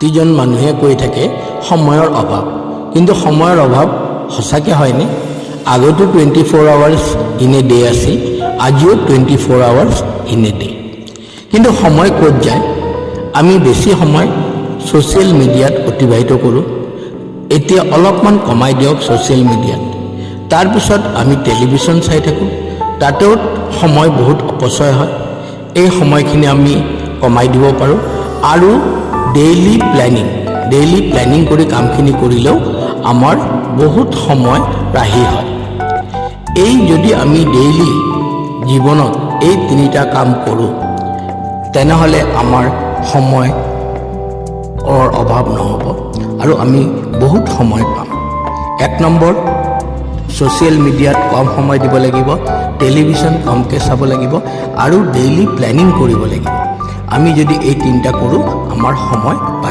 প্ৰতিজন মানুহে কৈ থাকে সময়ৰ অভাৱ, কিন্তু সময়ৰ অভাৱ সঁচাকৈ হয়নে? আগতো 24 আৱাৰ্ছ ইন এ ডে আছিল, আজিও 24 আৱাৰ্ছ ইন এ ডে। কিন্তু সময় ক'ত যায়? আমি বেছি সময় ছ'চিয়েল মিডিয়াত অতিবাহিত কৰোঁ। এতিয়া অলপমান কমাই দিয়ক ছ'চিয়েল মিডিয়াত। তাৰপিছত আমি টেলিভিশ্যন চাই থাকোঁ, তাতেও সময় বহুত অপচয় হয়। এই সময়খিনি আমি কমাই দিব পাৰোঁ। আৰু ডেইলি প্লেনিং কৰি কামখিনি কৰিলেও আমাৰ বহুত সময় ৰাহি হয়। এই যদি আমি ডেইলি জীৱনত এই তিনিটা কাম কৰোঁ, তেনেহ'লে আমাৰ সময়ৰ অভাৱ নহ'ব আৰু আমি বহুত সময় পাম। 1 নম্বৰ, ছ'চিয়েল মিডিয়াত কম সময় দিব লাগিব, টেলিভিশ্যন কমকৈ চাব লাগিব আৰু ডেইলি প্লেনিং কৰিব লাগিব। আমি যদি এই তিনিটা কৰোঁ, আমাৰ সময়